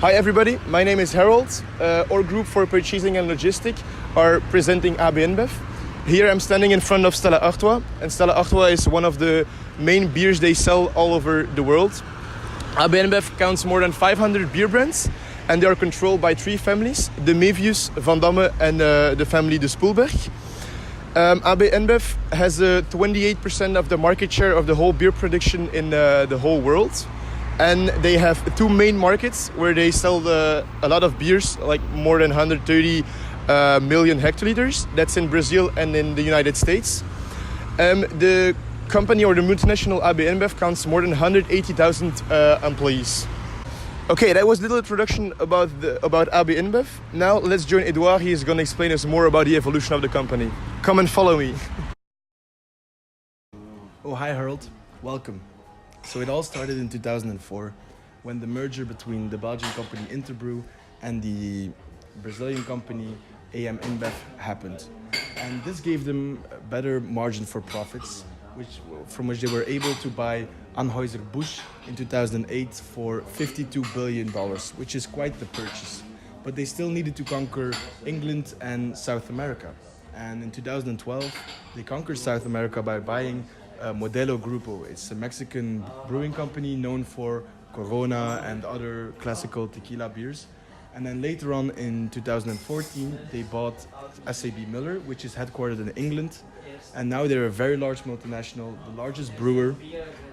Hi everybody, my name is Harold. Our group for purchasing and logistic are presenting AB InBev. Here I'm standing in front of Stella Artois, and Stella Artois is one of the main beers they sell all over the world. AB InBev counts more than 500 beer brands, and they are controlled by three families: de Mevius, Van Damme, and the family de Spoelberg. AB InBev has 28% of the market share of the whole beer production in the whole world. And they have two main markets where they sell a lot of beers, like more than 130 million hectoliters. That's in Brazil and in the United States. The company, or the multinational AB InBev, counts more than 180,000 employees. Okay, that was a little introduction about AB InBev. Now let's join Edouard. He is going to explain us more about the evolution of the company. Come and follow me. Oh, hi Harold. Welcome. So it all started in 2004 when the merger between the Belgian company Interbrew and the Brazilian company AM InBev happened. And this gave them a better margin for profits, from which they were able to buy Anheuser-Busch in 2008 for $52 billion, which is quite the purchase. But they still needed to conquer England and South America. And in 2012, they conquered South America by buying Modelo Grupo. It's a Mexican brewing company known for Corona and other classical tequila beers. And then later on in 2014, they bought SAB Miller, which is headquartered in England. And now they're a very large multinational, the largest brewer.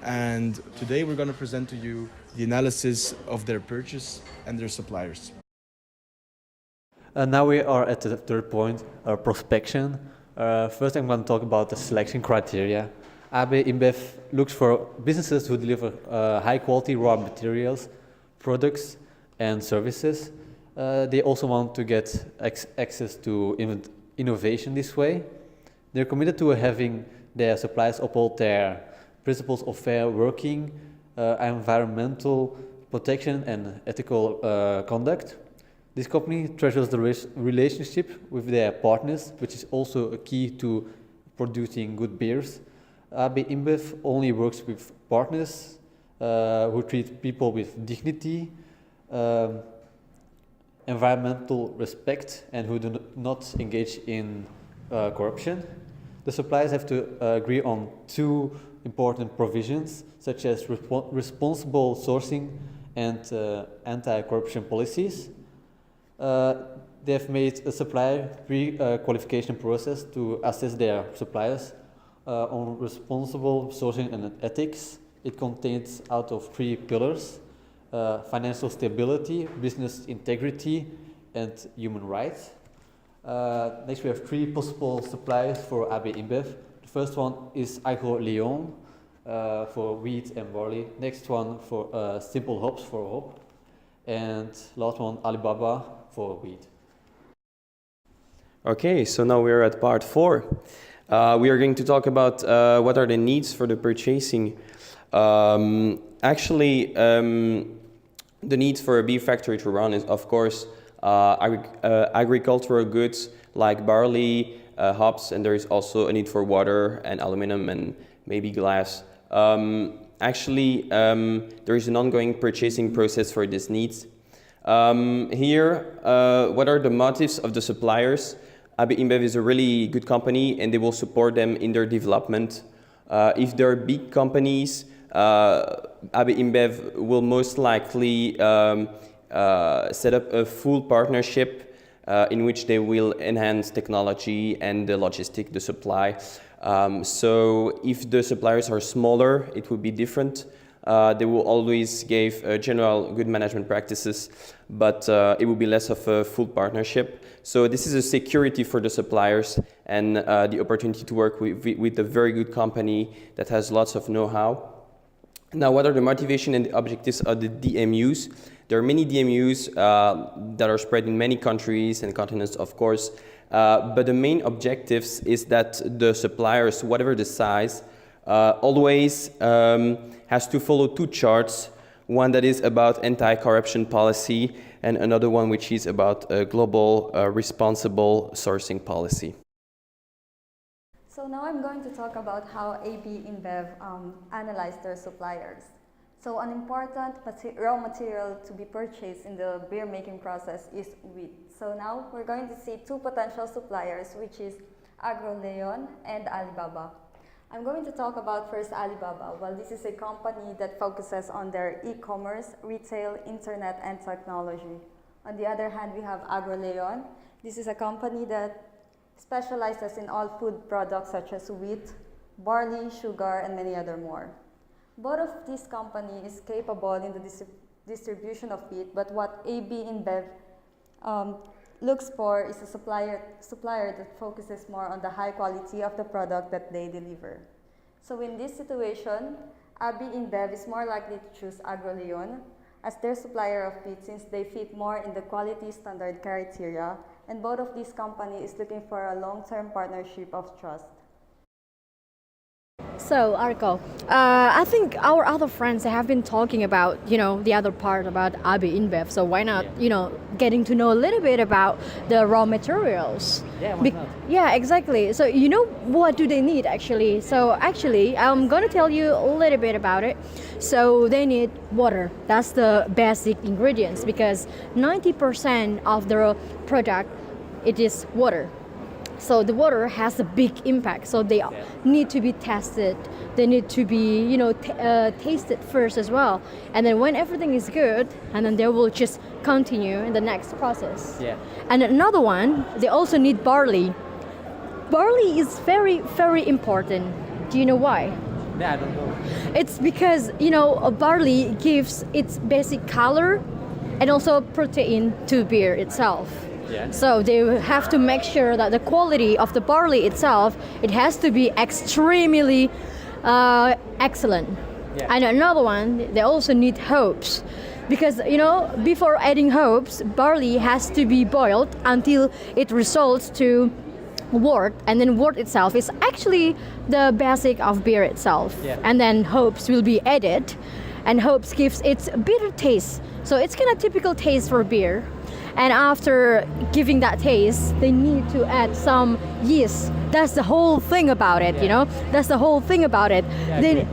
And today we're going to present to you the analysis of their purchase and their suppliers. Now we are at the third point, prospection. First I'm going to talk about the selection criteria. AB InBev looks for businesses who deliver high quality raw materials, products and services. They also want to get access to innovation this way. They're committed to having their suppliers uphold their principles of fair working, environmental protection and ethical conduct. This company treasures the relationship with their partners, which is also a key to producing good beers. AB InBev only works with partners who treat people with dignity, environmental respect, and who do not engage in corruption. The suppliers have to agree on two important provisions, such as responsible sourcing and anti-corruption policies. They have made a supplier pre-qualification process to assess their suppliers on responsible sourcing and ethics. It contains out of three pillars: financial stability, business integrity, and human rights. Next we have three possible suppliers for AB InBev. The first one is Agro Leon for wheat and barley. Next one for Simple Hops for hop. And last one, Alibaba for wheat. Okay, so now we're at part 4. We are going to talk about what are the needs for the purchasing. The needs for a beef factory to run is, of course, agricultural goods like barley, hops, and there is also a need for water and aluminum and maybe glass. There is an ongoing purchasing process for these needs. What are the motives of the suppliers? AB InBev is a really good company and they will support them in their development. If they're big companies, AB InBev will most likely set up a full partnership in which they will enhance technology and the logistic, the supply. So if the suppliers are smaller, it will be different. They will always give general good management practices, but it will be less of a full partnership. So this is a security for the suppliers and the opportunity to work with a very good company that has lots of know-how. Now, what are the motivation and the objectives of the DMUs? There are many DMUs that are spread in many countries and continents, of course, but the main objectives is that the suppliers, whatever the size, always has to follow two charts, one that is about anti-corruption policy and another one which is about a global responsible sourcing policy. So now I'm going to talk about how AB InBev analyzed their suppliers. So an important raw material to be purchased in the beer making process is wheat. So now we're going to see two potential suppliers, which is AgroLeon and Alibaba. I'm going to talk about first Alibaba. Well, this is a company that focuses on their e-commerce, retail, internet, and technology. On the other hand, we have AgroLeon. This is a company that specializes in all food products such as wheat, barley, sugar, and many other more. Both of these companies is capable in the distribution of wheat, but what AB InBev looks for is a supplier that focuses more on the high quality of the product that they deliver. So in this situation, AB InBev is more likely to choose AgroLeon as their supplier of wheat since they fit more in the quality standard criteria, and both of these companies is looking for a long-term partnership of trust. So, Arco, I think our other friends have been talking about, the other part about AB InBev. So why not, getting to know a little bit about the raw materials? Yeah, why not? Yeah, exactly. So what do they need actually? So actually, I'm gonna tell you a little bit about it. So they need water. That's the basic ingredients because 90% of the product, it is water. So the water has a big impact. So they need to be tested. They need to be, tasted first as well. And then when everything is good, and then they will just continue in the next process. Yeah. And another one, they also need barley. Barley is very, very important. Do you know why? Yeah, I don't know. It's because, a barley gives its basic color and also protein to beer itself. Yeah. So they have to make sure that the quality of the barley itself, it has to be extremely excellent. Yeah. And another one, they also need hops. Because, before adding hops, barley has to be boiled until it results to wort. And then wort itself is actually the basic of beer itself. Yeah. And then hops will be added. And hops gives its bitter taste. So it's kind of typical taste for beer. And after giving that taste, they need to add some yeast. That's the whole thing about it, That's the whole thing about it.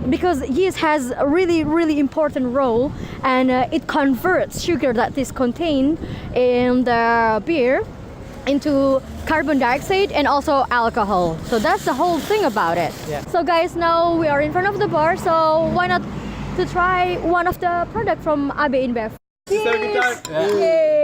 Because yeast has a really, really important role, and it converts sugar that is contained in the beer into carbon dioxide and also alcohol. So that's the whole thing about it. Yeah. So guys, now we are in front of the bar, so why not to try one of the product from AB InBev? Cheers! Yay!